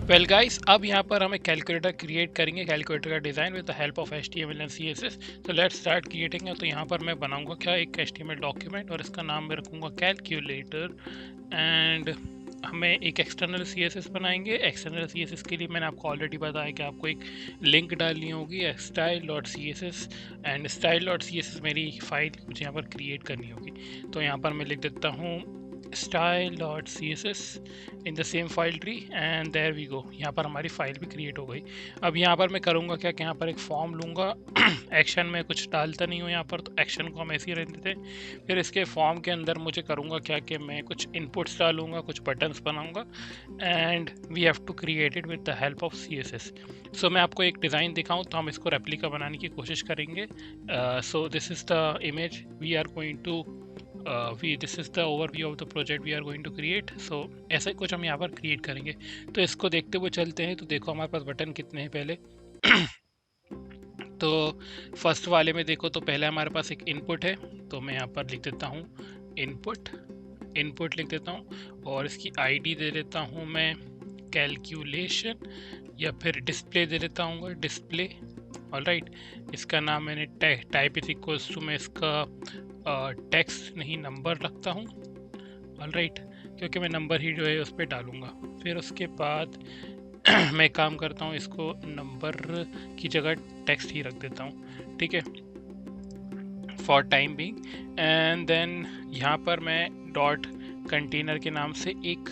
Well guys, अब यहाँ पर हम एक कैलकुलेटर क्रिएट करेंगे, कैलकुलेटर का design with the help of HTML and CSS। तो लेट्स स्टार्ट क्रिएटिंग। तो यहाँ पर मैं बनाऊंगा क्या, एक HTML डॉक्यूमेंट, और इसका नाम मैं रखूँगा कैलकुलेटर। एंड हमें एक एक्सटर्नल CSS बनाएंगे। एक्सटर्नल CSS के लिए मैंने आपको ऑलरेडी बताया कि आपको एक लिंक डालनी होगी style.css, एंड style.css मेरी फाइल मुझे यहाँ पर क्रिएट करनी होगी। तो यहाँ पर मैं लिख देता हूँ style.css in the same file tree, and there we go. यहाँ पर हमारी फाइल भी क्रिएट हो गई। अब यहाँ पर मैं करूँगा क्या कि यहाँ पर एक फॉर्म लूँगा। एक्शन में कुछ डालता नहीं हूँ यहाँ पर, तो एक्शन को हम ऐसे ही रहने देते हैं। फिर इसके फॉर्म के अंदर मुझे करूँगा क्या कि मैं कुछ इनपुट्स डालूँगा, कुछ बटन्स बनाऊँगा, and we have to create it with the help of CSS। So मैं आपको एक डिज़ाइन दिखाऊँ तो हम इसको रेप्लिका बनाने की कोशिश करेंगे। So this is the image we are going to this is the overview of the project we are going to create। so ऐसा ही कुछ हम यहाँ पर क्रिएट करेंगे। तो इसको देखते हुए चलते हैं। तो देखो हमारे पास बटन कितने हैं पहले। तो फर्स्ट वाले में देखो, तो पहले हमारे पास एक इनपुट है। तो मैं यहाँ पर लिख देता हूँ इनपुट लिख देता हूँ, और इसकी आईडी दे देता हूँ मैं कैलकुलेशन, या फिर डिस्प्ले दे देता हूँ डिस्प्ले। ऑलराइट, इसका नाम मैंने टाइप इज इक्वल्स टू, मैं इसका टेक्स्ट नहीं नंबर रखता हूँ। ऑलराइट, क्योंकि मैं नंबर ही जो है उस पर डालूँगा। फिर उसके बाद मैं काम करता हूँ, इसको नंबर की जगह टेक्स्ट ही रख देता हूँ, ठीक है, for time being. And then यहाँ पर मैं डॉट कंटेनर के नाम से एक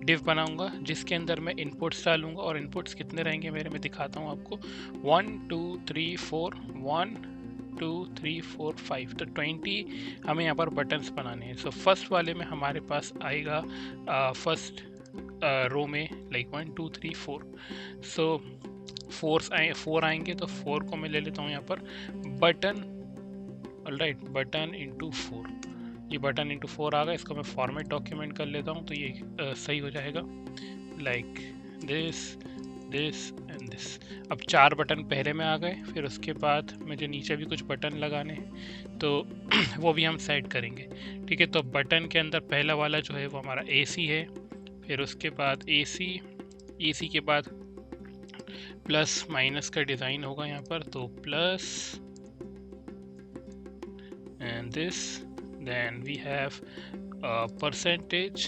डिव बनाऊंगा, जिसके अंदर मैं इनपुट्स डालूंगा। और इनपुट्स कितने रहेंगे मेरे, मैं दिखाता हूँ आपको। 1 2 3 4 1 2 3 4 5, तो 20 हमें यहाँ पर बटन्स बनाने हैं। सो फर्स्ट वाले में हमारे पास आएगा फर्स्ट रो में लाइक 1 2 3 4। सो 4 आएंगे, तो 4 को मैं ले लेता हूँ यहाँ पर बटन। ऑलराइट, बटन इंटू 4, ये बटन इंटू 4 आ गया। इसको मैं फॉर्मेट डॉक्यूमेंट कर लेता हूँ, तो ये सही हो जाएगा, लाइक दिस एंड दिस। अब 4 बटन पहले में आ गए। फिर उसके बाद मुझे नीचे भी कुछ बटन लगाने हैं, तो वो भी हम सेट करेंगे, ठीक है। तो बटन के अंदर पहला वाला जो है वो हमारा AC है। फिर उसके बाद AC के बाद प्लस माइनस का डिज़ाइन होगा यहाँ पर, तो plus and this, then we have a percentage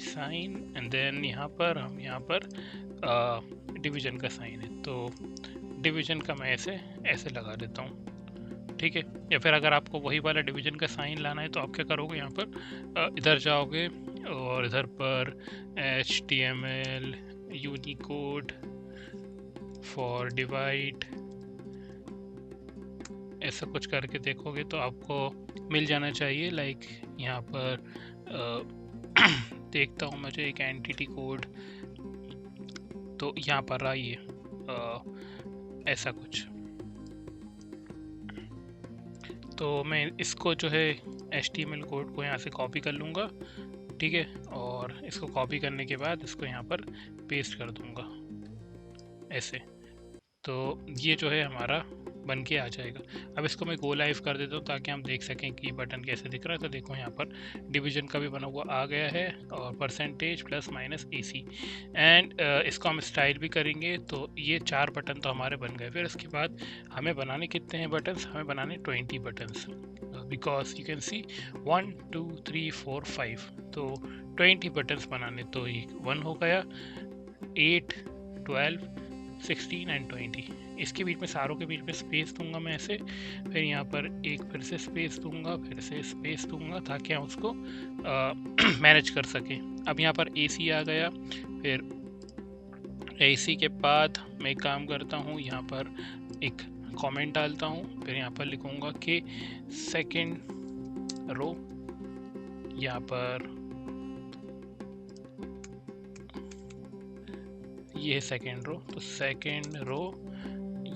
sign, and then यहाँ पर डिवीजन का साइन है। तो डिवीजन का मैं ऐसे लगा देता हूँ, ठीक है। या फिर अगर आपको वही वाला डिवीजन का साइन लाना है तो आप क्या करोगे, यहाँ पर इधर जाओगे और इधर पर HTML यूनिकोड फॉर डिवाइड, ऐसा कुछ करके देखोगे तो आपको मिल जाना चाहिए। लाइक यहाँ पर देखता हूँ मुझे एक एंटिटी कोड, तो यहाँ पर आइए ऐसा कुछ। तो मैं इसको जो है HTML कोड को यहाँ से कॉपी कर लूँगा, ठीक है। और इसको कॉपी करने के बाद इसको यहाँ पर पेस्ट कर दूँगा ऐसे। तो ये जो है हमारा बन के आ जाएगा। अब इसको मैं गो लाइव कर देता हूँ ताकि हम देख सकें कि बटन कैसे दिख रहा है। तो देखो यहाँ पर डिवीजन का भी बना हुआ आ गया है, और percentage plus minus AC। And इसको हम स्टाइल भी करेंगे। तो ये 4 बटन तो हमारे बन गए। फिर उसके बाद हमें बनाने कितने हैं बटन्स, हमें बनाने 20 buttons, because you can see 1 2 3 4 5, तो 20 बटन्स बनाने। तो ये 1 हो गया, 8 12 16 एंड 20। इसके बीच में सारों के बीच में स्पेस दूंगा मैं ऐसे। फिर यहाँ पर एक फिर से स्पेस दूंगा, फिर से स्पेस दूंगा, ताकि हम उसको मैनेज कर सकें। अब यहाँ पर AC आ गया। फिर AC के बाद मैं काम करता हूँ, यहाँ पर एक कमेंट डालता हूँ। फिर यहाँ पर लिखूँगा कि सेकेंड रो, यहाँ पर ये है सेकेंड रो। तो सेकेंड रो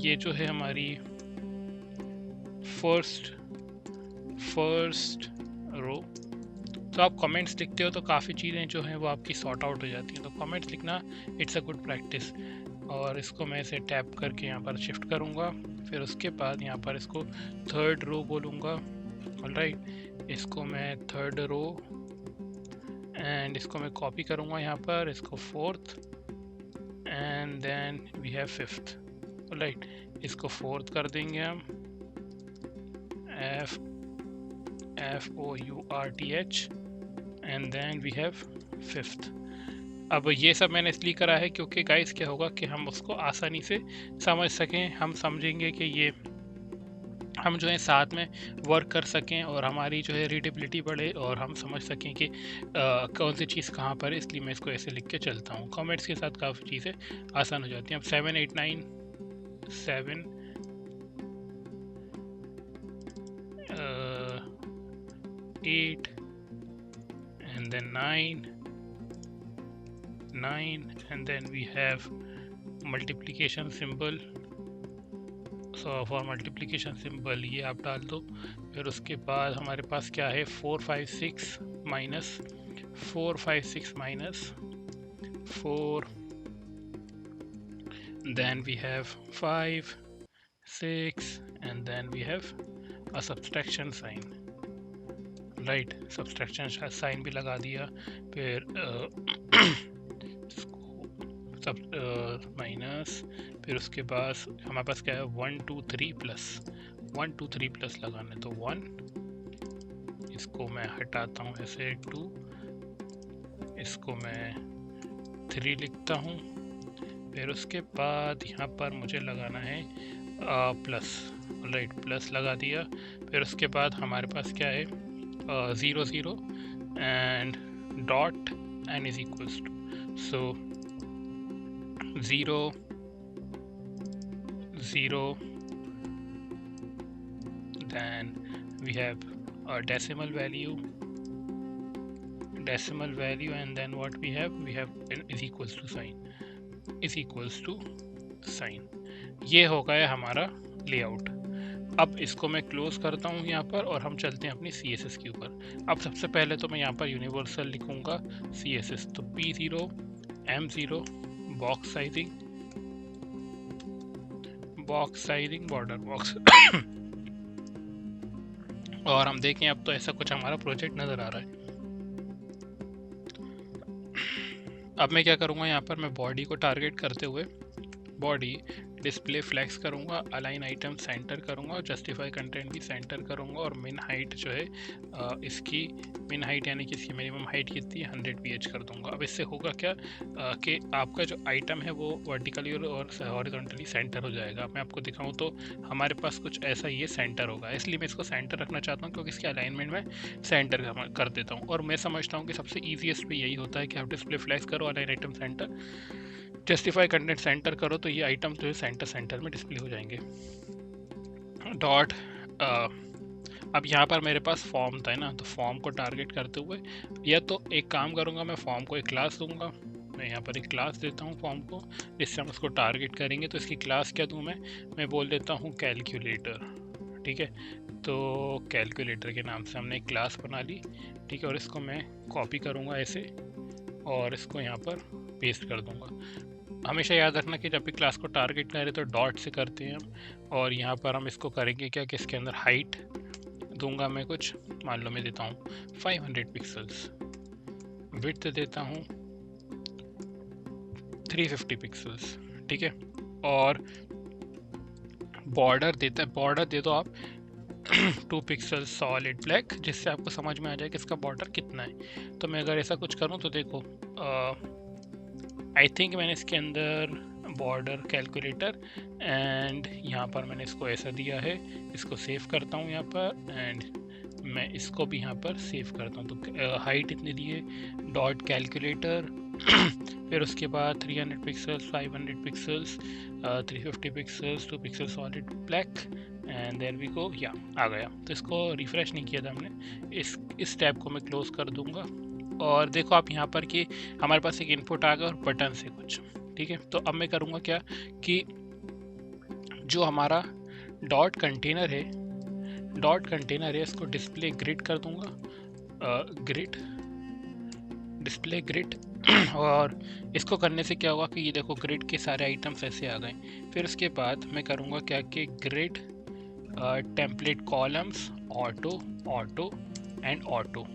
ये जो है हमारी फर्स्ट रो। तो आप कमेंट्स लिखते हो तो काफ़ी चीज़ें जो हैं वो आपकी सॉर्ट आउट हो जाती हैं। तो कमेंट्स लिखना इट्स अ गुड प्रैक्टिस। और इसको मैं ऐसे टैप करके यहाँ पर शिफ्ट करूँगा। फिर उसके बाद यहाँ पर इसको थर्ड रो बोलूँगा। ऑलराइट, इसको मैं थर्ड रो एंड इसको मैं कॉपी करूँगा यहाँ पर, इसको 4th and then we have 5th। Right, इसको 4th कर देंगे हम, FOURTH and then we have 5th। अब ये सब मैंने इसलिए करा है क्योंकि गाइस क्या होगा कि हम उसको आसानी से समझ सकें, हम समझेंगे कि ये हम जो है साथ में वर्क कर सकें और हमारी जो है रीडेबिलिटी बढ़े और हम समझ सकें कि कौन सी चीज़ कहाँ पर है। इसलिए मैं इसको ऐसे लिख के चलता हूँ। कमेंट्स के साथ काफ़ी चीज़ें आसान हो जाती हैं। अब 7 8 9 7 8 and then 9 and then we have multiplication symbol। So for multiplication symbol ये आप डाल दो। फिर उसके बाद हमारे पास क्या है, 4 5 6 minus 4 5 6 minus 4, then we have 5 6 and then we have a subtraction sign। Right, subtraction sign भी लगा दिया। फिर सब माइनस, फिर उसके बाद हमारे पास क्या है, 1 2 3 प्लस 1 2 3 प्लस लगाना है तो 1, इसको मैं हटाता हूँ ऐसे 2, इसको मैं 3 लिखता हूँ। फिर उसके बाद यहाँ पर मुझे लगाना है प्लस। राइट, प्लस लगा दिया। फिर उसके बाद हमारे पास क्या है, 0 0 and dot n is equals to, so 0 0, then we have a decimal value and then what we have n is equals to sign। ये हो गया हमारा लेआउट। अब इसको मैं क्लोज करता हूँ यहाँ पर और हम चलते हैं अपनी CSS के ऊपर। अब सबसे पहले तो मैं यहाँ पर यूनिवर्सल लिखूँगा CSS, तो P0 M0 box sizing border box और हम देखें अब तो ऐसा कुछ हमारा प्रोजेक्ट नज़र आ रहा है। अब मैं क्या करूँगा, यहाँ पर मैं बॉडी को टारगेट करते हुए बॉडी डिस्प्ले फ्लैक्स करूँगा, अलाइन आइटम सेंटर करूँगा और जस्टिफाई कंटेंट भी सेंटर करूँगा। और मिन हाइट जो है इसकी मिन हाइट यानी कि इसकी मिनिमम हाइट कितनी है 100 ph कर दूँगा। अब इससे होगा क्या कि आपका जो आइटम है वो वर्टिकली और हॉरिजॉन्टली सेंटर हो जाएगा। मैं आपको दिखाऊँ तो हमारे पास कुछ ऐसा ये सेंटर होगा, इसलिए मैं इसको सेंटर रखना चाहता हूँ क्योंकि इसके अलाइनमेंट में सेंटर कर देता हूँ। और मैं समझता हूँ कि सबसे ईजीएस्ट पे यही होता है कि आप डिस्प्ले फ्लैक्स करो, align item centre, justify content centre करो, तो ये आइटम जो है सेंटर में डिस्प्ले हो जाएंगे। डॉट अब यहाँ पर मेरे पास फॉर्म था ना, तो फॉर्म को टारगेट करते हुए या तो एक काम करूँगा, मैं फॉर्म को एक क्लास दूंगा। मैं यहाँ पर एक क्लास देता हूँ फॉर्म को, जिससे हम उसको टारगेट करेंगे। तो इसकी क्लास क्या दूँ मैं बोल देता हूँ कैलकुलेटर। ठीक है, तो कैलकुलेटर के नाम से हमने एक क्लास बना ली। ठीक है, और इसको मैं कॉपी करूँगा ऐसे और इसको यहाँ पर पेस्ट कर दूँगा। हमेशा याद रखना कि जब भी क्लास को टारगेट करें तो डॉट से करते हैं हम। और यहाँ पर हम इसको करेंगे क्या कि इसके अंदर हाइट दूंगा मैं कुछ, मान लो मैं देता हूँ 500 पिक्सल्स, विड्थ देता हूँ 350 पिक्सल्स। ठीक है, और बॉर्डर दे दो आप 2 पिक्सल सॉलिड ब्लैक, जिससे आपको समझ में आ जाए कि इसका बॉर्डर कितना है। तो मैं अगर ऐसा कुछ करूँ तो देखो आई थिंक मैंने इसके अंदर बॉर्डर कैलकुलेटर एंड यहाँ पर मैंने इसको ऐसा दिया है। इसको सेव करता हूँ यहाँ पर एंड मैं इसको भी यहाँ पर सेव करता हूँ। तो हाइट इतनी दी है, डॉट कैलकुलेटर फिर उसके बाद 300 pixels, 500 pixels, 350 pixels, 2 pixel solid black and there we go. या आ गया। तो इसको रिफ़्रेश नहीं किया था हमने। इस टैब को मैं क्लोज़ कर दूंगा और देखो आप यहाँ पर कि हमारे पास एक इनपुट आ गया और बटन से कुछ। ठीक है, तो अब मैं करूँगा क्या कि जो हमारा डॉट कंटेनर है इसको डिस्प्ले ग्रिड कर दूंगा, डिस्प्ले ग्रिड और इसको करने से क्या होगा कि ये देखो ग्रिड के सारे आइटम्स ऐसे आ गए। फिर उसके बाद मैं करूँगा क्या कि grid template columns auto and auto.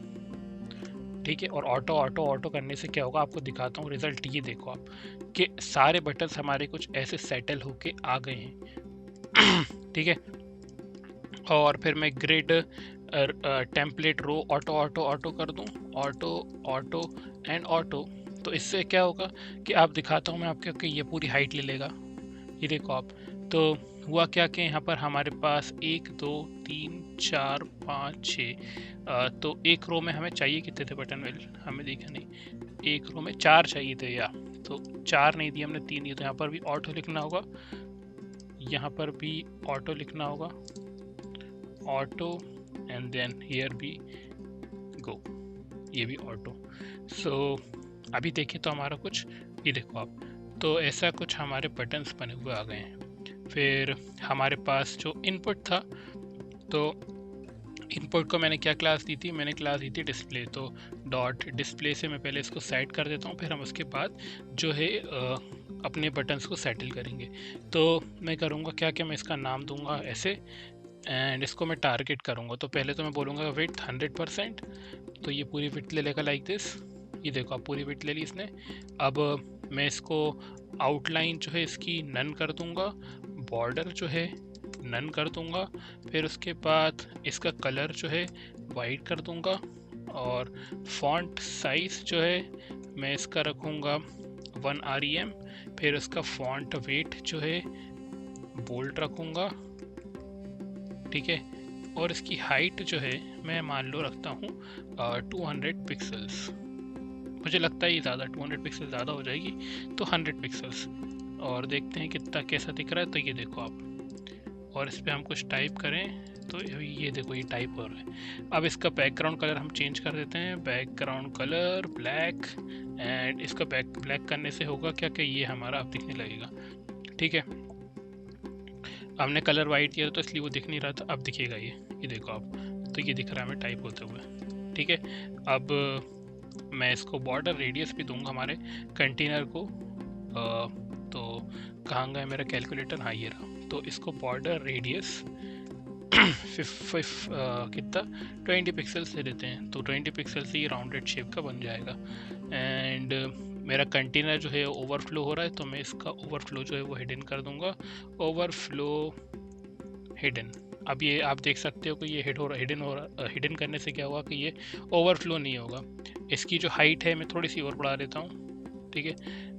ठीक है। और ऑटो ऑटो ऑटो करने से क्या होगा, आपको दिखाता हूँ रिजल्ट। ये देखो आप कि सारे बटन्स हमारे कुछ ऐसे सेटल होके आ गए हैं। ठीक है। और फिर मैं ग्रिड टेम्पलेट रो ऑटो ऑटो ऑटो कर दूं, ऑटो ऑटो एंड ऑटो। तो इससे क्या होगा कि आप दिखाता हूँ मैं आपको कि ये पूरी हाइट ले लेगा। ये देखो आप। तो हुआ क्या कि यहाँ पर हमारे पास 1 2 3 4 5 6, तो एक रो में हमें चाहिए कितने थे बटन वेल, हमें देखा नहीं। एक रो में 4 चाहिए थे, या तो 4 नहीं दिए हमने, 3 दिए। तो यहाँ पर भी ऑटो लिखना होगा, यहाँ पर भी ऑटो लिखना होगा, ऑटो एंड देन हियर भी गो, ये भी ऑटो। सो अभी देखें तो हमारा कुछ, ये देखो आप, तो ऐसा कुछ हमारे बटन्स बने हुए आ गए हैं। फिर हमारे पास जो इनपुट था, तो इनपुट को मैंने क्या क्लास दी थी, मैंने क्लास दी थी डिस्प्ले। तो डॉट डिस्प्ले से मैं पहले इसको सेट कर देता हूँ, फिर हम उसके बाद जो है अपने बटन्स को सेटल करेंगे। तो मैं करूँगा क्या कि मैं इसका नाम दूंगा ऐसे, एंड इसको मैं टारगेट करूँगा। तो पहले तो मैं बोलूँगा विड्थ 100%, तो ये पूरी विड्थ ले लेगा लाइक दिस। ये देखो आप, पूरी विड्थ ले ली इसने। अब मैं इसको आउटलाइन जो है इसकी नन कर दूंगा, बॉर्डर जो है नन कर दूंगा, फिर उसके बाद इसका कलर जो है वाइट कर दूंगा, और फॉन्ट साइज जो है मैं इसका रखूँगा 1 REM, फिर उसका फॉन्ट वेट जो है बोल्ड रखूँगा, ठीक है। और इसकी हाइट जो है मैं मान लो रखता हूँ 200 पिक्सल्स। मुझे लगता है ये ज़्यादा 200 पिक्सल ज़्यादा हो जाएगी, तो 100 पिक्सल्स। और देखते हैं कितना कैसा दिख रहा है। तो ये देखो आप, और इस पर हम कुछ टाइप करें तो ये देखो ये टाइप हो रहा है। अब इसका बैकग्राउंड कलर हम चेंज कर देते हैं, बैकग्राउंड कलर ब्लैक, एंड इसका ब्लैक करने से होगा क्या कि ये हमारा अब दिखने लगेगा, ठीक है। हमने कलर वाइट किया तो इसलिए वो दिख नहीं रहा था, अब दिखेगा ये देखो आप। तो ये दिख रहा है हमें टाइप होते हुए, ठीक है। अब मैं इसको बॉर्डर रेडियस भी दूंगा हमारे कंटेनर को। तो कहाँ गया मेरा कैलकुलेटर, हाँ ये रहा। तो इसको बॉर्डर रेडियस कितना 20 पिक्सल्स दे देते हैं। तो 20 पिक्सल से ये राउंडेड शेप का बन जाएगा। एंड मेरा कंटेनर जो है ओवरफ्लो हो रहा है, तो मैं इसका ओवरफ्लो जो है वो हिडन कर दूंगा, ओवरफ्लो हिडन। अब ये आप देख सकते हो कि ये हिडन करने से क्या हुआ कि ये ओवरफ्लो नहीं होगा। इसकी जो हाइट है मैं थोड़ी सी और बढ़ा देता हूँ, ठीक है,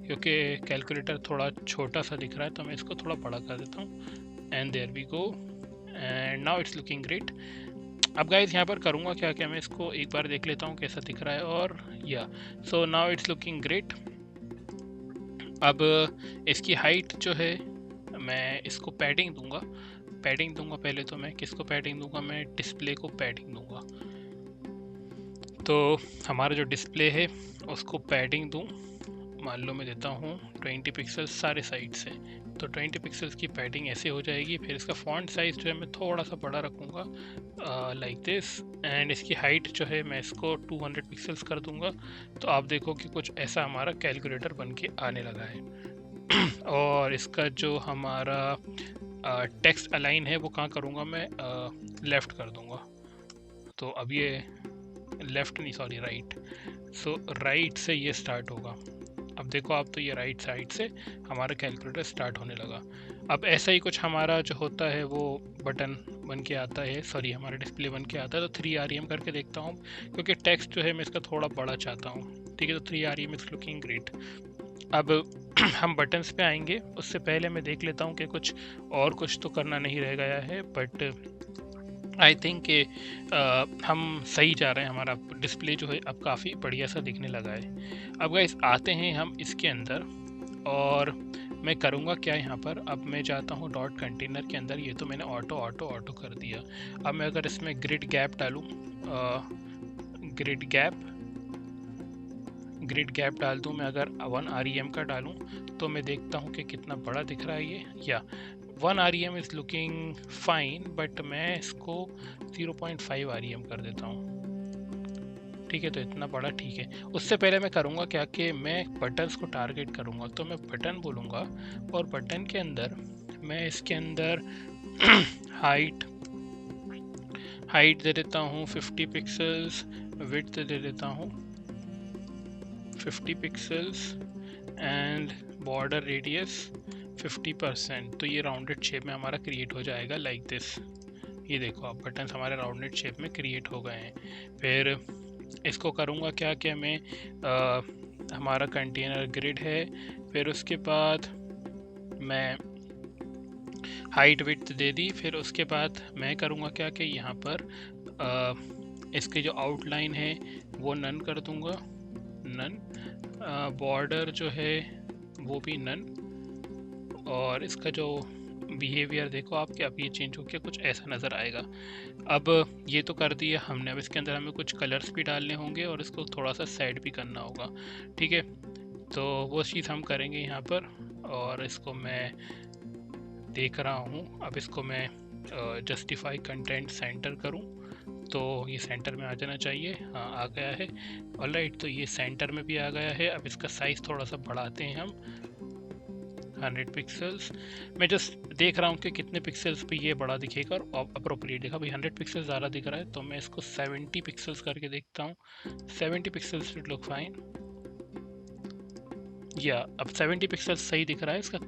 क्योंकि कैलकुलेटर थोड़ा छोटा सा दिख रहा है, तो मैं इसको थोड़ा बड़ा कर देता हूँ। And there we go, and now it's looking great. अब गाइस यहाँ पर करूँगा क्या क्या, मैं इसको एक बार देख लेता हूँ कैसा दिख रहा है, और या so now it's looking great. अब इसकी हाइट जो है मैं इसको पैडिंग दूंगा, पहले तो मैं किसको पैडिंग दूंगा, मैं डिस्प्ले को पैडिंग दूंगा। तो हमारा जो डिस्प्ले है उसको पैडिंग दूं, मान लो मैं देता हूँ 20 पिक्सल्स सारे साइड से। तो 20 पिक्सल्स की पैडिंग ऐसे हो जाएगी। फिर इसका फॉन्ट साइज जो है मैं थोड़ा सा बड़ा रखूँगा लाइक दिस, एंड इसकी हाइट जो है मैं इसको 200 पिक्सल्स कर दूंगा। तो आप देखो कि कुछ ऐसा हमारा कैलकुलेटर बन के आने लगा है। और इसका जो हमारा टेक्स्ट अलाइन है वो कहाँ करूँगा मैं, लेफ़्ट कर दूँगा। तो अब ये लेफ़्ट नहीं, सॉरी राइट। सो राइट से ये स्टार्ट होगा। अब देखो आप, तो ये राइट साइड से हमारा कैलकुलेटर स्टार्ट होने लगा। अब ऐसा ही कुछ हमारा जो होता है वो बटन बन के आता है, सॉरी हमारा डिस्प्ले बन के आता है। तो 3 REM करके देखता हूँ, क्योंकि टेक्स्ट जो है मैं इसका थोड़ा बड़ा चाहता हूँ, ठीक है। तो 3 REM इज़ लुकिंग ग्रेट। अब हम बटन्स पे आएंगे, उससे पहले मैं देख लेता हूँ कि कुछ तो करना नहीं रह गया है, बट आई थिंक कि हम सही जा रहे हैं। हमारा डिस्प्ले जो है अब काफ़ी बढ़िया सा दिखने लगा है। अब गाइस आते हैं हम इसके अंदर, और मैं करूँगा क्या यहाँ पर, अब मैं जाता हूँ डॉट कंटेनर के अंदर। ये तो मैंने ऑटो ऑटो ऑटो कर दिया। अब मैं अगर इसमें ग्रिड गैप डालूँ, ग्रिड गैप डाल दूँ मैं, अगर 1 REM का डालूँ तो मैं देखता हूँ कि कितना बड़ा दिख रहा है ये। या 1 REM is looking fine, but मैं इसको 0.5 REM कर देता हूँ, ठीक है। तो इतना बड़ा ठीक है। उससे पहले मैं करूँगा क्या कि मैं बटन्स को टारगेट करूँगा। तो मैं बटन बोलूँगा, और बटन के अंदर मैं इसके अंदर हाइट दे देता हूँ 50 पिक्सल्स, विड्थ दे देता हूँ 50 पिक्सल्स एंड बॉर्डर रेडियस 50%। तो ये राउंडेड शेप में हमारा क्रिएट हो जाएगा लाइक दिस। ये देखो आप बटन्स हमारे राउंडेड शेप में क्रिएट हो गए हैं। फिर इसको करूँगा क्या कि मैं हमारा कंटेनर ग्रिड है, फिर उसके बाद मैं हाइट विड्थ दे दी। फिर उसके बाद मैं करूँगा क्या कि यहाँ पर इसकी जो आउटलाइन है वो नन कर दूँगा, नन। बॉर्डर जो है वो भी नन। और इसका जो बिहेवियर देखो आप कि अब ये चेंज होकर कुछ ऐसा नज़र आएगा। अब ये तो कर दिया हमने, अब इसके अंदर हमें कुछ कलर्स भी डालने होंगे और इसको थोड़ा सा सेट भी करना होगा, ठीक है। तो वो चीज़ हम करेंगे यहाँ पर। और इसको मैं देख रहा हूँ, अब इसको मैं जस्टिफाई कंटेंट सेंटर करूँ तो ये सेंटर में आ जाना चाहिए। हाँ, आ गया है। ऑलराइट, तो ये सेंटर में भी आ गया है। अब इसका साइज़ थोड़ा सा बढ़ाते हैं हम, 100 पिक्सल्स। मैं जस्ट देख रहा हूँ कि कितने पिक्सल्स पे ये बड़ा दिखेगा और अप्रोप्रिएट दिखा। भाई 100 पिक्सल्स ज़्यादा दिख रहा है तो मैं इसको 70 पिक्सल्स करके देखता हूँ। 70 पिक्सल्स विल लुक फाइन। या अब 70 पिक्सल्स सही दिख रहा है इसका।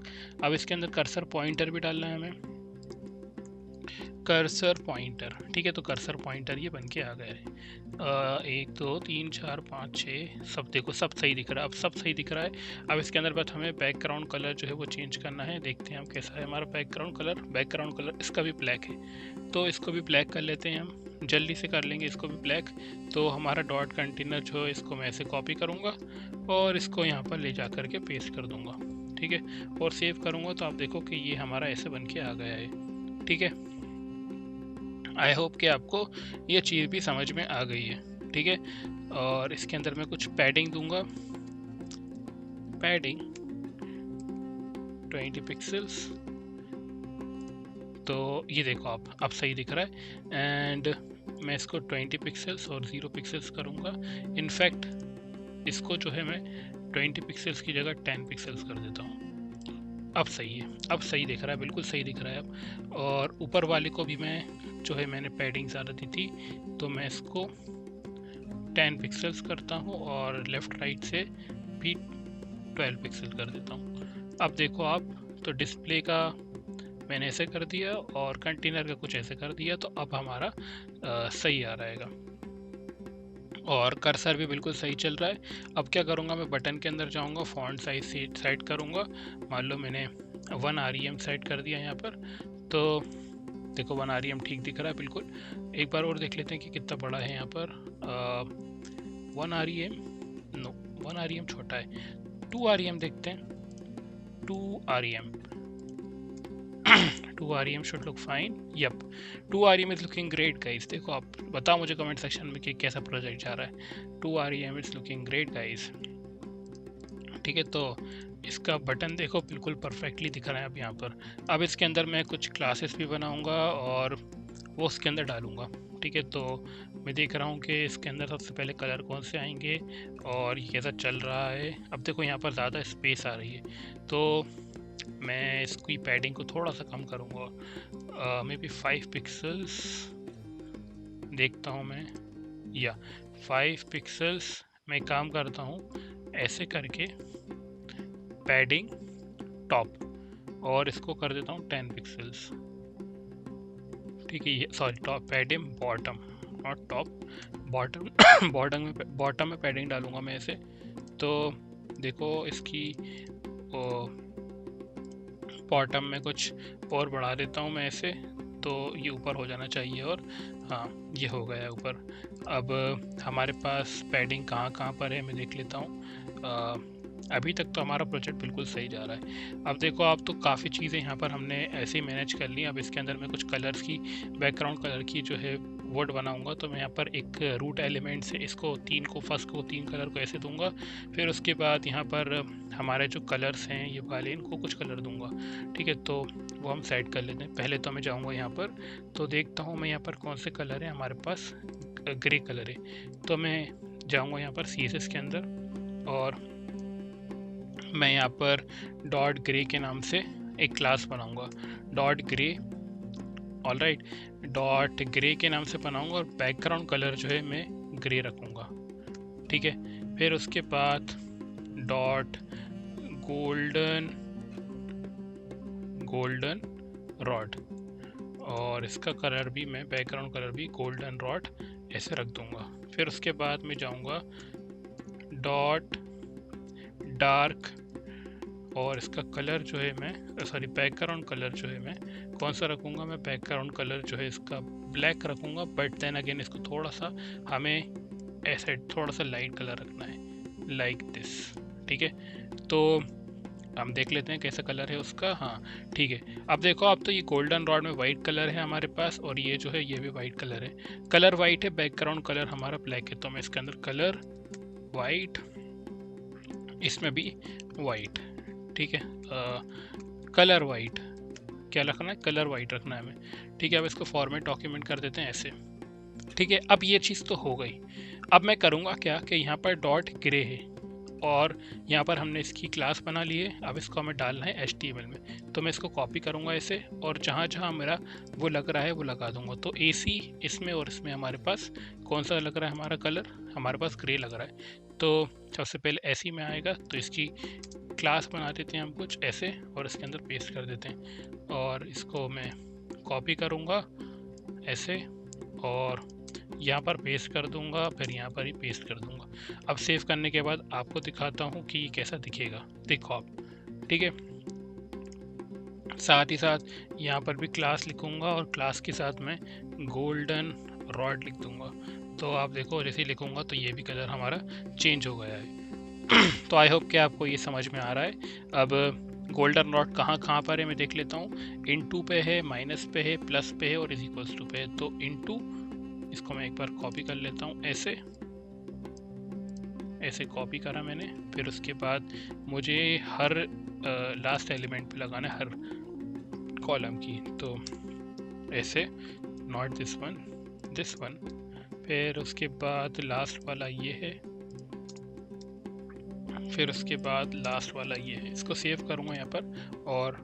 अब इसके अंदर कर्सर पॉइंटर भी डालना है हमें, कर्सर पॉइंटर, ठीक है। तो कर्सर पॉइंटर ये बन के आ गया है। 1 2 3 4 5 6 सब देखो, सब सही दिख रहा है। अब सब सही दिख रहा है। अब इसके अंदर बस हमें बैकग्राउंड कलर जो है वो चेंज करना है। देखते हैं हम कैसा है हमारा बैकग्राउंड कलर। बैकग्राउंड कलर इसका भी ब्लैक है तो इसको भी ब्लैक कर लेते हैं हम, जल्दी से कर लेंगे इसको भी ब्लैक। तो हमारा डॉट कंटेनर जो है इसको मैं ऐसे कॉपी करूँगा और इसको यहाँ पर ले जा कर के पेस्ट कर दूँगा, ठीक है। और सेव करूँगा तो आप देखो कि ये हमारा ऐसे बन के आ गया है, ठीक है। आई होप कि आपको ये चीज़ भी समझ में आ गई है, ठीक है। और इसके अंदर मैं कुछ पैडिंग दूंगा, पैडिंग 20 पिक्सल्स। तो ये देखो आप, अब सही दिख रहा है। एंड मैं इसको 20 पिक्सल्स और 0 पिक्सल्स करूँगा। इनफैक्ट इसको जो है मैं 20 पिक्सल्स की जगह 10 पिक्सल्स कर देता हूँ। अब सही है, अब सही दिख रहा है, बिल्कुल सही दिख रहा है अब। और ऊपर वाले को भी मैं जो है मैंने पैडिंग ज़्यादा दी थी तो मैं इसको 10 पिक्सल्स करता हूँ और लेफ़्ट राइट से भी 12 पिक्सल कर देता हूँ। अब देखो आप, तो डिस्प्ले का मैंने ऐसे कर दिया और कंटेनर का कुछ ऐसे कर दिया। तो अब हमारा सही आ रहेगा और कर्सर भी बिल्कुल सही चल रहा है। अब क्या करूँगा, मैं बटन के अंदर जाऊँगा, फॉन्ट साइज सेट करूँगा। मान लो मैंने 1 REM सेट कर दिया यहाँ पर, तो देखो 1 REM ठीक दिख रहा है बिल्कुल। एक बार और देख लेते हैं कि कितना बड़ा है यहाँ पर। 1 REM, नो 1 REM छोटा है। 2 REM देखते हैं, 2 REM 2 REM should look fine. Yep, 2 REM is looking great guys. देखो आप बताओ मुझे कमेंट सेक्शन में कि कैसा प्रोजेक्ट जा रहा है। 2 REM is looking great guys, ठीक है। तो इसका बटन देखो बिल्कुल परफेक्टली दिख रहा है अब यहाँ पर। अब इसके अंदर मैं कुछ क्लासेस भी बनाऊंगा और वो उसके अंदर डालूंगा, ठीक है। तो मैं देख रहा हूँ कि इसके अंदर सबसे पहले कलर कौन से आएंगे और ये कैसा चल रहा है। अब देखो यहाँ पर ज़्यादा स्पेस आ रही है तो मैं इसकी पैडिंग को थोड़ा सा कम करूँगा, मे बी 5 पिक्सल्स देखता हूँ मैं, या 5 पिक्सल्स। मैं काम करता हूँ ऐसे करके पैडिंग टॉप और इसको कर देता हूँ 10 पिक्सल्स, ठीक है। ये sorry, top padding bottom, not top, bottom bottom में पैडिंग डालूंगा मैं ऐसे। तो देखो इसकी बॉटम में कुछ और बढ़ा देता हूँ मैं ऐसे, तो ये ऊपर हो जाना चाहिए। और हाँ, ये हो गया है ऊपर। अब हमारे पास पैडिंग कहाँ कहाँ पर है मैं देख लेता हूँ। अभी तक तो हमारा प्रोजेक्ट बिल्कुल सही जा रहा है। अब देखो आप, तो काफ़ी चीज़ें यहाँ पर हमने ऐसे ही मैनेज कर ली। अब इसके अंदर मैं कुछ कलर्स की, बैकग्राउंड कलर की जो है वर्ड बनाऊंगा। तो मैं यहाँ पर एक रूट एलिमेंट से इसको फर्स्ट को 3 कलर को ऐसे दूंगा। फिर उसके बाद यहाँ पर हमारे जो कलर्स हैं ये वाले, इनको कुछ कलर दूंगा, ठीक है। तो वो हम सेट कर लेते हैं। पहले तो मैं जाऊँगा यहाँ पर, तो देखता हूँ मैं यहाँ पर कौन से कलर हैं हमारे पास। ग्रे कलर है तो मैं जाऊँगा यहाँ पर CSS के अंदर और मैं यहाँ पर डॉट ग्रे के नाम से एक क्लास बनाऊंगा, dot grey. Alright, dot grey के नाम से बनाऊंगा और बैकग्राउंड कलर जो है मैं ग्रे रखूँगा, ठीक है। फिर उसके बाद डॉट गोल्डन रॉड, और इसका कलर भी मैं बैकग्राउंड कलर भी गोल्डन रॉड ऐसे रख दूंगा। फिर उसके बाद मैं जाऊंगा डॉट डार्क, और इसका कलर जो है मैं सॉरी बैकग्राउंड कलर जो है मैं कौन सा रखूँगा, मैं बैकग्राउंड कलर जो है इसका ब्लैक रखूँगा, बट देन अगेन इसको थोड़ा सा हमें ऐसे थोड़ा सा लाइट कलर रखना है, लाइक दिस, ठीक है। तो हम देख लेते हैं कैसा कलर है उसका। हाँ ठीक है, अब देखो अब तो ये गोल्डन रॉड में वाइट कलर है हमारे पास, और ये जो है ये भी वाइट कलर है, कलर वाइट है, बैकग्राउंड कलर हमारा ब्लैक है, तो मैं इसके अंदर कलर वाइट, इसमें भी वाइट, ठीक है। कलर वाइट क्या रखना है, कलर वाइट रखना है हमें, ठीक है। अब इसको फॉर्मेट डॉक्यूमेंट कर देते हैं ऐसे, ठीक है। अब ये चीज़ तो हो गई। अब मैं करूँगा क्या कि यहाँ पर डॉट ग्रे है, और यहाँ पर हमने इसकी क्लास बना ली है, अब इसको हमें डालना है HTML में, तो मैं इसको कॉपी करूँगा ऐसे, और जहाँ जहाँ मेरा वो लग रहा है वो लगा दूँगा। तो AC इसमें और इसमें हमारे पास कौन सा लग रहा है, हमारा कलर हमारे पास ग्रे लग रहा है, तो सबसे पहले AC में आएगा, तो इसकी क्लास बना देते हैं हम कुछ ऐसे, और इसके अंदर पेस्ट कर देते हैं, और इसको मैं कॉपी करूँगा ऐसे, और यहाँ पर पेस्ट कर दूंगा, फिर यहाँ पर ही पेस्ट कर दूंगा। अब सेव करने के बाद आपको दिखाता हूँ कि कैसा दिखेगा, देखो आप, ठीक है। साथ ही साथ यहाँ पर भी क्लास लिखूंगा, और क्लास के साथ मैं गोल्डन रॉड लिख दूंगा, तो आप देखो जैसे ही लिखूंगा तो ये भी कलर हमारा चेंज हो गया है। तो आई होप कि आपको ये समझ में आ रहा है। अब गोल्डन रॉड कहाँ कहाँ पर है मैं देख लेता हूँ, इनटू पे है, माइनस पे है, प्लस पे है, और इज इक्वल्स टू पे है। तो इनटू, इसको मैं एक बार कॉपी कर लेता हूँ ऐसे, ऐसे कॉपी करा मैंने। फिर उसके बाद मुझे हर लास्ट एलिमेंट पे लगाना है, हर कॉलम की, तो ऐसे, not this one, this one. फिर उसके बाद लास्ट वाला ये है, फिर उसके बाद लास्ट वाला ये है। इसको सेव करूँगा यहाँ पर, और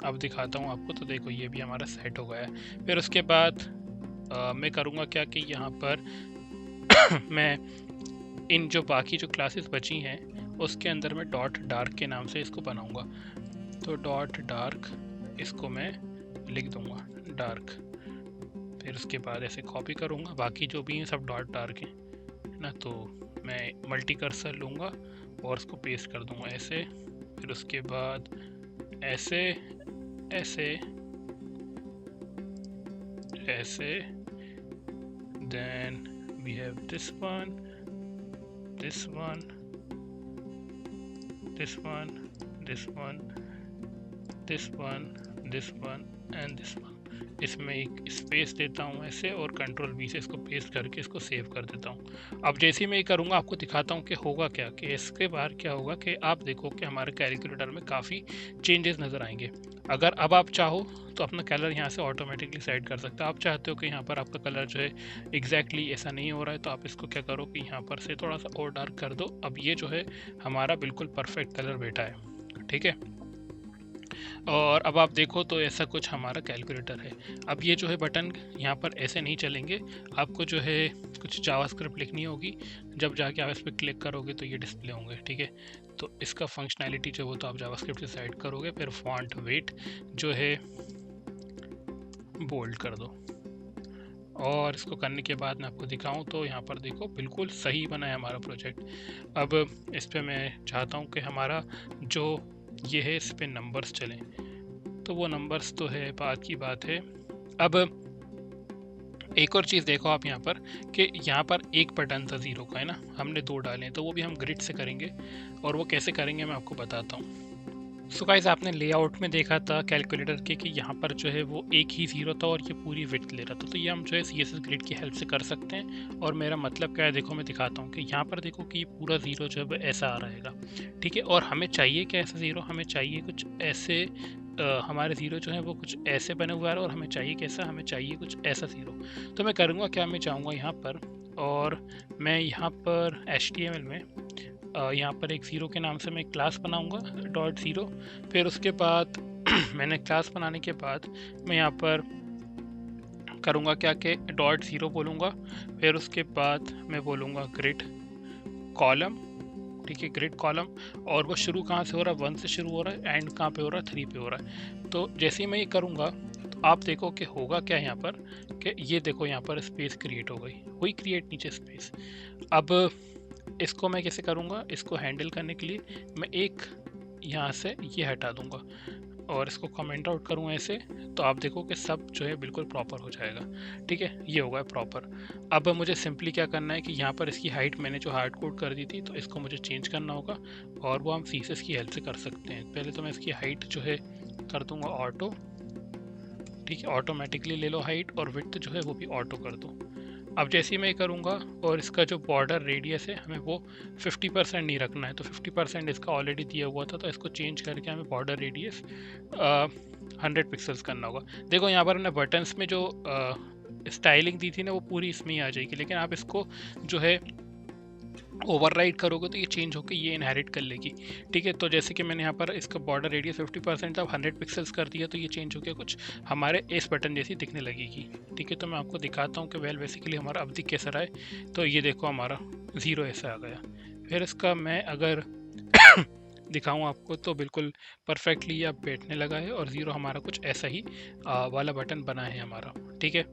अब दिखाता हूँ आपको, तो देखो ये भी हमारा सेट हो गया है। फिर उसके बाद मैं करूँगा क्या कि यहाँ पर मैं इन जो बाकी जो क्लासेस बची हैं उसके अंदर मैं डॉट डार्क के नाम से इसको बनाऊँगा, तो डॉट डार्क इसको मैं लिख दूँगा डार्क। फिर उसके बाद ऐसे कॉपी करूँगा, बाकी जो भी हैं सब डॉट डार्क हैं ना, तो मैं मल्टी कर्सर लूँगा और उसको पेस्ट कर दूँगा ऐसे। फिर उसके बाद ऐसे ऐसे ऐसे, then we have this one, this one, this one, this one, this one, this one and this one। इसमें एक स्पेस देता हूँ ऐसे, और कंट्रोल V से इसको पेस्ट करके इसको सेव कर देता हूँ। अब जैसे ही मैं ये करूँगा आपको दिखाता हूँ कि होगा क्या, कि इसके बाहर क्या होगा, कि आप देखो कि हमारे कैलकुलेटर में काफ़ी चेंजेस नज़र आएंगे। अगर अब आप चाहो तो अपना कलर यहाँ से ऑटोमेटिकली सेट कर सकते हो। आप चाहते हो कि यहाँ पर आपका कलर जो है एग्जैक्टली ऐसा नहीं हो रहा है, तो आप इसको क्या करो कि यहाँ पर से थोड़ा सा और डार्क कर दो। अब ये जो है हमारा बिल्कुल परफेक्ट कलर बैठा है, ठीक है। और अब आप देखो तो ऐसा कुछ हमारा कैलकुलेटर है। अब ये जो है बटन यहाँ पर ऐसे नहीं चलेंगे, आपको जो है कुछ जावास्क्रिप्ट लिखनी होगी, जब जाके आप इस पर क्लिक करोगे तो ये डिस्प्ले होंगे, ठीक है। तो इसका फंक्शनैलिटी जो वो तो आप जावास्क्रिप्ट से सेट करोगे। फिर फॉन्ट वेट जो है बोल्ड कर दो, और इसको करने के बाद मैं आपको दिखाऊं तो यहाँ पर देखो बिल्कुल सही बना है हमारा प्रोजेक्ट। अब इस पर मैं चाहता हूँ कि हमारा जो ये है इस पे नंबर्स चलें, तो वो नंबर्स तो है बात की बात है। अब एक और चीज़ देखो आप यहाँ पर, कि यहाँ पर एक बटन था ज़ीरो का, है ना, हमने दो डाले, तो वो भी हम ग्रिड से करेंगे, और वो कैसे करेंगे मैं आपको बताता हूँ। सो गाइस, आपने लेआउट में देखा था कैलकुलेटर के कि यहाँ पर जो है वो एक ही ज़ीरो था और ये पूरी विड्थ ले रहा था, तो ये हम जो है CSS ग्रिड की हेल्प से कर सकते हैं। और मेरा मतलब क्या है, देखो मैं दिखाता हूँ कि यहाँ पर देखो कि ये पूरा ज़ीरो जो है ऐसा आ रहेगा, ठीक है। और हमें चाहिए क्या ऐसा ज़ीरो, हमें चाहिए कुछ ऐसे, हमारे ज़ीरो जो है वो कुछ ऐसे बने हुए आ रहे हैं, और हमें चाहिए कैसा, हमें चाहिए कुछ ऐसा ज़ीरो। तो मैं करूँगा क्या, मैं जाऊँगा यहाँ पर, और मैं यहाँ पर HTML में यहाँ पर एक ज़ीरो के नाम से मैं एक क्लास बनाऊँगा, डॉट ज़ीरो। फिर उसके बाद मैंने क्लास बनाने के बाद मैं यहाँ पर करूँगा क्या कि डॉट ज़ीरो बोलूँगा। फिर उसके बाद मैं बोलूँगा ग्रिड कॉलम, ठीक है, ग्रिड कॉलम, और वो शुरू कहाँ से हो रहा है, 1 से शुरू हो रहा है, एंड कहाँ पे हो रहा है, 3 पे हो रहा है। तो जैसे ही मैं ये करूँगा तो आप देखो कि होगा क्या यहाँ पर, कि ये देखो यहाँ पर स्पेस क्रिएट हो गई, हुई क्रिएट नीचे स्पेस। अब इसको मैं कैसे करूँगा, इसको हैंडल करने के लिए मैं एक यहाँ से ये हटा दूँगा और इसको कमेंट आउट करूँ ऐसे, तो आप देखो कि सब जो है बिल्कुल प्रॉपर हो जाएगा। ठीक है, ये होगा प्रॉपर। अब मुझे सिंपली क्या करना है कि यहाँ पर इसकी हाइट मैंने जो हार्ड कोड कर दी थी, तो इसको मुझे चेंज करना होगा, और वो हम सीसेस की हेल्प से कर सकते हैं। पहले तो मैं इसकी हाइट जो है कर दूँगा ऑटो, ठीक है, ऑटोमेटिकली ले लो हाइट, और विड्थ जो है वो भी ऑटो कर दो। अब जैसे ही मैं करूँगा, और इसका जो बॉर्डर रेडियस है हमें वो 50% नहीं रखना है, तो 50% इसका ऑलरेडी दिया हुआ था, तो इसको चेंज करके हमें बॉर्डर रेडियस 100 पिक्सल्स करना होगा। देखो यहाँ पर हमने बटन्स में जो स्टाइलिंग दी थी ना, वो पूरी इसमें ही आ जाएगी, लेकिन आप इसको जो है ओवरराइड करोगे तो ये चेंज होकर ये इनहेरिट कर लेगी। ठीक है, तो जैसे कि मैंने यहाँ पर इसका बॉर्डर रेडियस 50% था, 100 पिक्सल्स कर दिया, तो ये चेंज होकर कुछ हमारे एस बटन जैसी दिखने लगेगी। ठीक है, तो मैं आपको दिखाता हूँ कि वेल बेसिकली हमारा अब दिख कैसा रहा है। तो ये देखो हमारा 0 ऐसा आ गया। फिर इसका मैं अगर दिखाऊँ आपको तो बिल्कुल परफेक्टली अब बैठने लगा है, और 0 हमारा कुछ ऐसा ही वाला बटन बना है हमारा। ठीक है,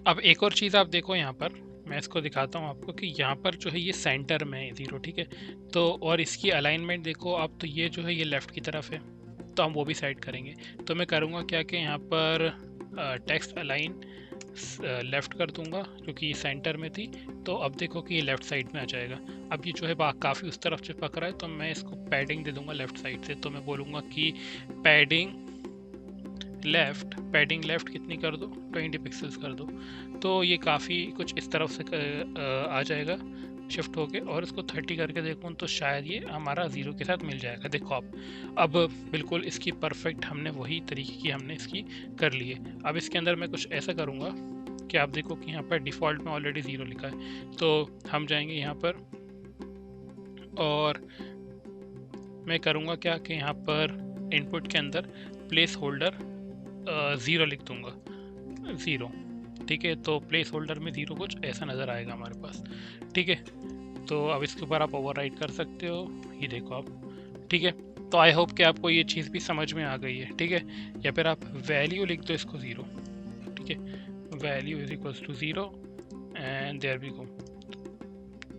अब एक और चीज़ आप देखो यहाँ पर, मैं इसको दिखाता हूँ आपको कि यहाँ पर जो है ये सेंटर में है 0। ठीक है, तो और इसकी अलाइनमेंट देखो आप, तो ये जो है ये लेफ़्ट की तरफ है, तो हम वो भी साइड करेंगे। तो मैं करूँगा क्या कि यहाँ पर टेक्स्ट अलाइन लेफ़्ट कर दूँगा, क्योंकि सेंटर में थी, तो अब देखो कि ये लेफ़्ट साइड में आ जाएगा। अब ये जो है काफ़ी उस तरफ चिपक रहा है, तो मैं इसको पैडिंग दे दूँगा लेफ़्ट साइड से। तो मैं बोलूँगा कि पैडिंग लेफ़्ट कितनी कर दो, 20 पिक्सल्स कर दो, तो ये काफ़ी कुछ इस तरफ से आ जाएगा शिफ्ट होके, और इसको 30 करके देखूँ तो शायद ये हमारा 0 के साथ मिल जाएगा। देखो आप, अब बिल्कुल इसकी परफेक्ट हमने वही तरीके की हमने इसकी कर ली है। अब इसके अंदर मैं कुछ ऐसा करूँगा कि आप देखो कि यहाँ पर डिफ़ॉल्ट में ऑलरेडी 0 लिखा है, तो हम जाएंगे यहाँ पर, और मैं करूँगा क्या कि यहाँ पर इनपुट के अंदर प्लेस होल्डर 0 लिख दूँगा, 0। ठीक है, तो प्लेस होल्डर में 0 कुछ ऐसा नज़र आएगा हमारे पास। ठीक है, तो अब इसके ऊपर आप ओवरराइड कर सकते हो, ये देखो आप। ठीक है, तो आई होप कि आपको ये चीज़ भी समझ में आ गई है। ठीक है, या फिर आप वैल्यू लिख दो इसको 0। ठीक है, value is equals to 0 and there we go.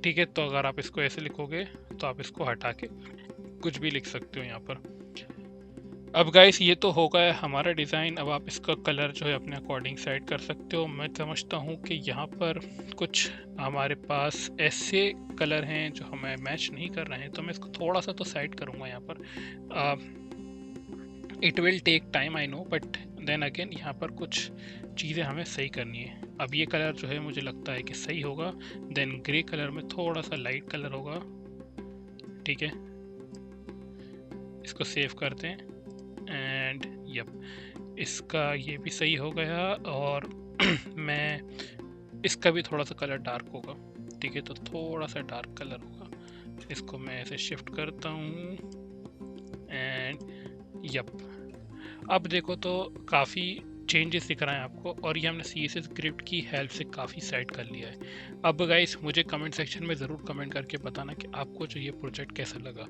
ठीक है, तो अगर आप इसको ऐसे लिखोगे तो आप इसको हटा के कुछ भी लिख सकते हो यहाँ पर। अब गाइस ये तो हो गया हमारा डिज़ाइन। अब आप इसका कलर जो है अपने अकॉर्डिंग सेट कर सकते हो। मैं समझता हूँ कि यहाँ पर कुछ हमारे पास ऐसे कलर हैं जो हमें मैच नहीं कर रहे हैं, तो मैं इसको थोड़ा सा तो सेट करूँगा यहाँ पर। It will take time I know, but then again यहाँ पर कुछ चीज़ें हमें सही करनी है। अब ये कलर जो है मुझे लगता है कि सही होगा। देन ग्रे कलर में थोड़ा सा लाइट कलर होगा। ठीक है, इसको सेव करते हैं एंड यप, इसका ये भी सही हो गया, और मैं इसका भी थोड़ा सा कलर डार्क होगा। ठीक है, तो थोड़ा सा डार्क कलर होगा, इसको मैं ऐसे शिफ्ट करता हूँ एंड यप। अब देखो तो काफ़ी चेंजेस दिख रहे हैं आपको, और ये हमने CSS स्क्रिप्ट की हेल्प से काफ़ी सेट कर लिया है। अब गाइस मुझे कमेंट सेक्शन में ज़रूर कमेंट करके बताना कि आपको जो ये प्रोजेक्ट कैसा लगा।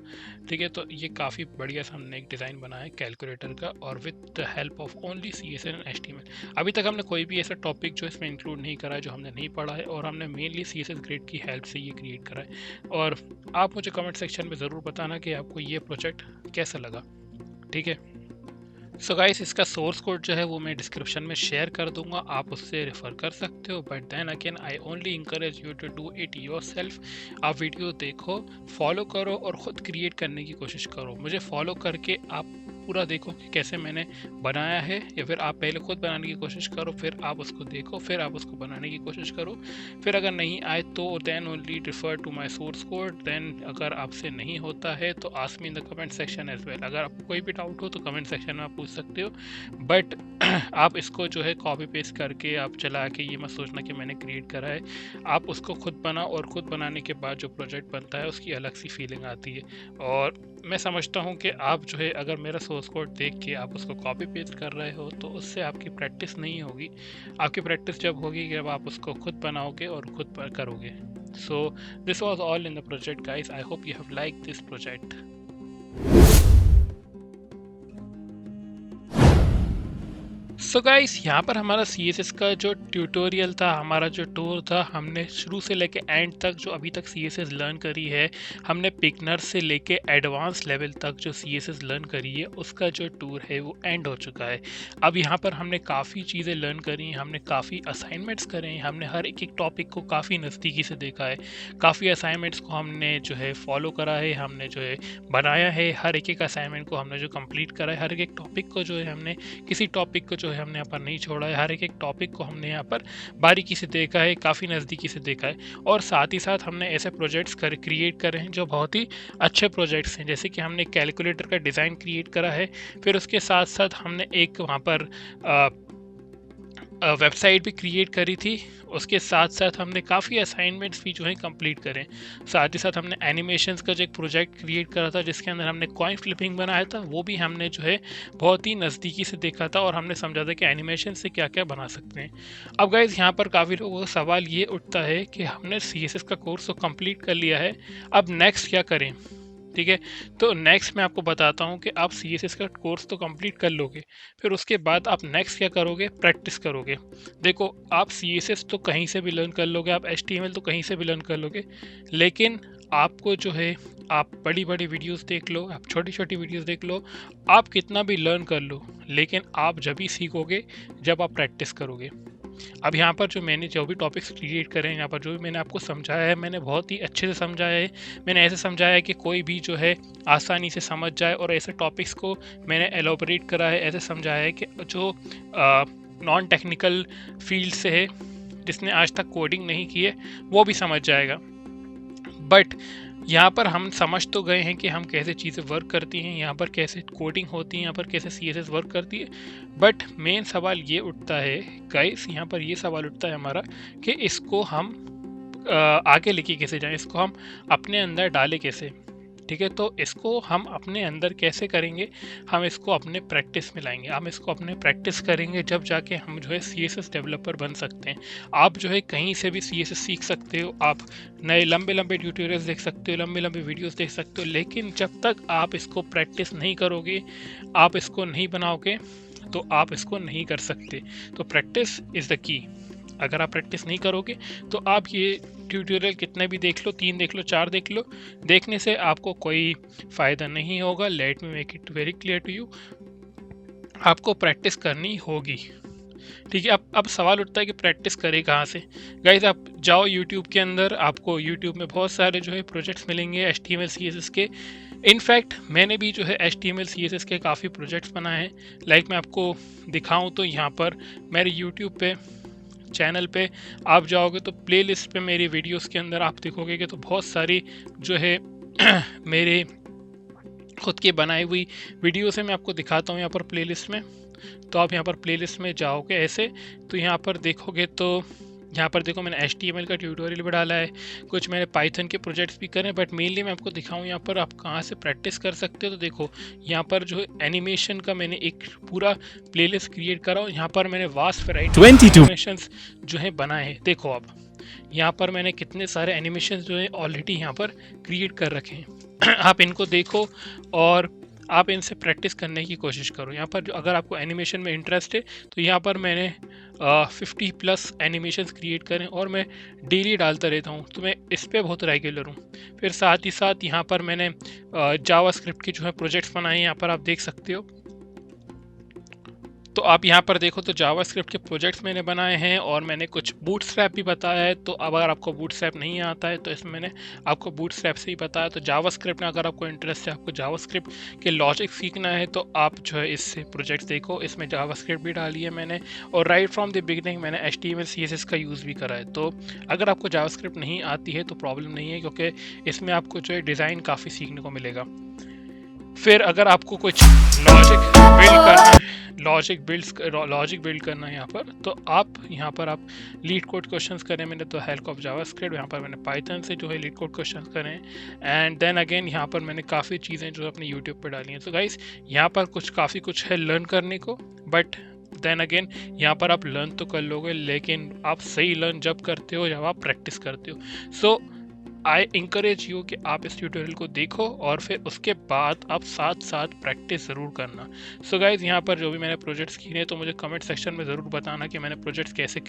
ठीक है, तो ये काफ़ी बढ़िया सा हमने एक डिज़ाइन बनाया है कैलकुलेटर का, और with the help of only CSS and HTML। अभी तक हमने कोई भी ऐसा टॉपिक जो इसमें इंक्लूड नहीं करा है जो हमने नहीं पढ़ा है, और हमने मेनली CSS स्क्रिप्ट की हेल्प से ये क्रिएट करा है। और आप मुझे कमेंट सेक्शन में ज़रूर बताना कि आपको ये प्रोजेक्ट कैसा लगा। ठीक है, सो गाइस इसका सोर्स कोड जो है वो मैं डिस्क्रिप्शन में शेयर कर दूंगा, आप उससे रेफर कर सकते हो। But then again I only encourage you to do it yourself. आप वीडियो देखो, फॉलो करो, और ख़ुद क्रिएट करने की कोशिश करो। मुझे फॉलो करके आप पूरा देखो कि कैसे मैंने बनाया है, या फिर आप पहले खुद बनाने की कोशिश करो, फिर आप उसको देखो, फिर आप उसको बनाने की कोशिश करो। फिर अगर नहीं आए तो then only refer to my source code. Then अगर आपसे नहीं होता है तो ask me in the comment section as well. अगर आपको कोई भी डाउट हो तो कमेंट सेक्शन में आप पूछ सकते हो, बट आप इसको जो है कॉपी पेस्ट करके आप चला के ये मत सोचना कि मैंने क्रिएट करा है। आप उसको खुद बनाओ, और खुद बनाने के बाद जो प्रोजेक्ट बनता है उसकी अलग सी फीलिंग आती है। और मैं समझता हूँ कि आप जो है अगर मेरा सोर्स कोड देख के आप उसको कॉपी पेस्ट कर रहे हो तो उससे आपकी प्रैक्टिस नहीं होगी। आपकी प्रैक्टिस जब होगी जब आप उसको खुद बनाओगे और खुद करोगे। So this was all in the project, guys. I hope you have liked this project. So guys, यहाँ पर हमारा CSS का जो ट्यूटोरियल था, हमारा जो टूर था, हमने शुरू से लेके एंड तक जो अभी तक CSS लर्न करी है, हमने बिगनर से लेके एडवांस लेवल तक जो CSS लर्न करी है, उसका जो टूर है वो एंड हो चुका है। अब यहाँ पर हमने काफ़ी चीज़ें लर्न करी हैं, हमने काफ़ी असाइनमेंट्स करे हैं, हमने हर एक टॉपिक को काफ़ी नज़दीकी से देखा है, काफ़ी असाइनमेंट्स को हमने जो है फॉलो करा है, हमने जो है बनाया है, हर एक असाइनमेंट को हमने जो कंप्लीट करा है, हर एक टॉपिक को जो है हमने किसी टॉपिक को जो है हमने यहाँ पर नहीं छोड़ा है, हर एक टॉपिक को हमने यहाँ पर बारीकी से देखा है, काफ़ी नज़दीकी से देखा है। और साथ ही साथ हमने ऐसे प्रोजेक्ट्स क्रिएट करे हैं जो बहुत ही अच्छे प्रोजेक्ट्स हैं, जैसे कि हमने कैलकुलेटर का डिज़ाइन क्रिएट करा है, फिर उसके साथ साथ हमने एक वहाँ पर वेबसाइट भी क्रिएट करी थी, उसके साथ साथ हमने काफ़ी असाइनमेंट्स भी जो है कंप्लीट करें। साथ ही साथ हमने एनिमेशंस का जो एक प्रोजेक्ट क्रिएट करा था, जिसके अंदर हमने कॉइन फ्लिपिंग बनाया था, वो भी हमने जो है बहुत ही नज़दीकी से देखा था और हमने समझा था कि एनिमेशन से क्या क्या बना सकते हैं। अब गाइज़, यहाँ पर काफ़ी लोगों का सवाल ये उठता है कि हमने CSS का कोर्स तो कंप्लीट कर लिया है, अब नेक्स्ट क्या करें? ठीक है, तो नेक्स्ट मैं आपको बताता हूँ कि आप CSS का कोर्स तो कंप्लीट कर लोगे, फिर उसके बाद आप नेक्स्ट क्या करोगे? प्रैक्टिस करोगे। देखो, आप CSS तो कहीं से भी लर्न कर लोगे, आप HTML तो कहीं से भी लर्न कर लोगे, लेकिन आपको जो है, आप बड़ी बड़ी वीडियोस देख लो, आप छोटी छोटी वीडियोस देख लो, आप कितना भी लर्न कर लो, लेकिन आप जब भी सीखोगे जब आप प्रैक्टिस करोगे। अब यहाँ पर मैंने जो भी टॉपिक्स क्रिएट करे हैं, यहाँ पर जो भी मैंने आपको समझाया है, मैंने बहुत ही अच्छे से समझाया है। मैंने ऐसे समझाया है कि कोई भी जो है आसानी से समझ जाए, और ऐसे टॉपिक्स को मैंने एलोबरेट करा है, ऐसे समझाया है कि जो नॉन टेक्निकल फील्ड से है, जिसने आज तक कोडिंग नहीं की है, वो भी समझ जाएगा। बट यहाँ पर हम समझ तो गए हैं कि हम कैसे चीज़ें वर्क करती हैं, यहाँ पर कैसे कोडिंग होती है, यहाँ पर कैसे CSS वर्क करती है। बट मेन सवाल ये उठता है गाइस, यहाँ पर ये सवाल उठता है हमारा कि इसको हम आगे लेके कैसे जाएं, इसको हम अपने अंदर डालें कैसे। ठीक है, तो इसको हम अपने अंदर कैसे करेंगे? हम इसको अपने प्रैक्टिस में लाएंगे, हम इसको अपने प्रैक्टिस करेंगे, जब जाके हम जो है CSS डेवलपर बन सकते हैं। आप जो है कहीं से भी CSS सीख सकते हो, आप नए लंबे लंबे ट्यूटोरियल्स देख सकते हो, लंबे लंबे वीडियोस देख सकते हो, लेकिन जब तक आप इसको प्रैक्टिस नहीं करोगे, आप इसको नहीं बनाओगे, तो आप इसको नहीं कर सकते। तो प्रैक्टिस इज़ द की। अगर आप प्रैक्टिस नहीं करोगे तो आप ये ट्यूटोरियल कितने भी देख लो, 3 देख लो, 4 देख लो, देखने से आपको कोई फ़ायदा नहीं होगा। Let me make it very clear to you, आपको प्रैक्टिस करनी होगी। ठीक है, अब सवाल उठता है कि प्रैक्टिस करें कहाँ से? गाइस, आप जाओ यूट्यूब के अंदर, आपको यूट्यूब में बहुत सारे जो है प्रोजेक्ट्स मिलेंगे HTML CSS के। इनफैक्ट मैंने भी जो है HTML CSS के काफ़ी प्रोजेक्ट्स बनाए हैं। लाइक मैं आपको दिखाऊं तो यहाँ पर मेरे यूट्यूब पे चैनल पे आप जाओगे तो प्लेलिस्ट पे मेरी वीडियोस के अंदर आप देखोगे कि तो बहुत सारी जो है मेरे खुद की बनाई हुई वीडियोस है। मैं आपको दिखाता हूँ यहाँ पर प्लेलिस्ट में। तो आप यहाँ पर प्लेलिस्ट में जाओगे ऐसे, तो यहाँ पर देखोगे तो यहाँ पर देखो, मैंने HTML का ट्यूटोरियल भी डाला है, कुछ मैंने पाइथन के प्रोजेक्ट्स भी करे, बट मेनली मैं आपको दिखाऊँ यहाँ पर आप कहाँ से प्रैक्टिस कर सकते हो। तो देखो, यहाँ पर जो एनिमेशन का मैंने एक पूरा प्लेलिस्ट क्रिएट करा हूँ, यहाँ पर मैंने वास्ट वैरायटी एनिमेशन जो है बनाए हैं। देखो, अब यहाँ पर मैंने कितने सारे एनिमेशन जो है ऑलरेडी यहाँ पर क्रिएट कर रखे हैं। आप इनको देखो और आप इनसे प्रैक्टिस करने की कोशिश करो। यहाँ पर जो, अगर आपको एनिमेशन में इंटरेस्ट है, तो यहाँ पर मैंने 50+ एनिमेशंस क्रिएट करें और मैं डेली डालता रहता हूँ, तो मैं इस पर बहुत रेगुलर हूँ। फिर साथ ही साथ यहाँ पर मैंने जावास्क्रिप्ट के जो है प्रोजेक्ट्स बनाए हैं, यहाँ पर आप देख सकते हो। तो आप यहाँ पर देखो तो जावास्क्रिप्ट के प्रोजेक्ट्स मैंने बनाए हैं, और मैंने कुछ बूटस्ट्रैप भी बताया है। तो अगर आपको बूटस्ट्रैप नहीं आता है तो इसमें मैंने आपको बूटस्ट्रैप से ही बताया। तो जावास्क्रिप्ट में अगर आपको इंटरेस्ट है, आपको जावास्क्रिप्ट के लॉजिक सीखना है, तो आप जो है इससे प्रोजेक्ट्स देखो। इसमें जावास्क्रिप्ट भी डाली है मैंने, और राइट फ्रॉम द बिगिनिंग मैंने HTML CSS का यूज़ भी करा है। तो अगर आपको जावास्क्रिप्ट नहीं आती है तो प्रॉब्लम नहीं है, क्योंकि इसमें आपको जो है डिज़ाइन काफ़ी सीखने को मिलेगा। फिर अगर आपको कुछ लॉजिक बिल्ड करना है यहाँ पर, तो आप यहाँ पर आप लीड कोड क्वेश्चंस करें। मैंने तो हेल्प ऑफ जावास्क्रिप्ट, यहाँ पर मैंने पाइथन से जो है लीड कोड क्वेश्चंस करें। एंड देन अगेन यहाँ पर मैंने काफ़ी चीज़ें जो अपने यूट्यूब पर डाली हैं। तो गाइस, यहाँ पर काफ़ी कुछ है लर्न करने को, बट देन अगेन यहाँ पर आप लर्न तो कर लोगे, लेकिन आप सही लर्न जब करते हो जब आप प्रैक्टिस करते हो। सो आई इंकरेज यू कि आप इस ट्यूटोरियल को देखो और फिर उसके बाद आप साथ साथ प्रैक्टिस ज़रूर करना। सो गाइज यहाँ पर जो भी मैंने प्रोजेक्ट्स किए हैं तो मुझे कमेंट सेक्शन में ज़रूर बताना कि मैंने प्रोजेक्ट्स कैसे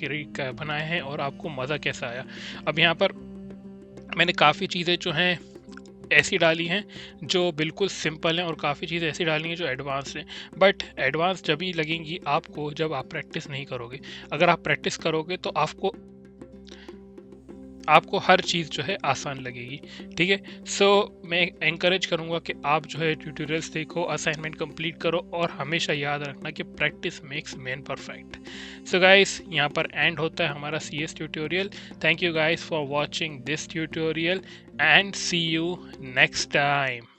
बनाए हैं और आपको मज़ा कैसा आया। अब यहाँ पर मैंने काफ़ी चीज़ें जो हैं ऐसी डाली हैं जो बिल्कुल सिंपल हैं और काफ़ी चीज़ें ऐसी डाली हैं जो एडवांस हैं, बट एडवांस जब ही लगेंगी आपको जब आप प्रैक्टिस नहीं करोगे। अगर आप प्रैक्टिस करोगे तो आपको हर चीज़ जो है आसान लगेगी, ठीक है। सो मैं एनकरेज करूँगा कि आप जो है ट्यूटोरियल्स देखो, असाइनमेंट कंप्लीट करो और हमेशा याद रखना कि practice makes man perfect. So guys यहाँ पर एंड होता है हमारा CS tutorial. Thank you guys for watching this tutorial and see you next time.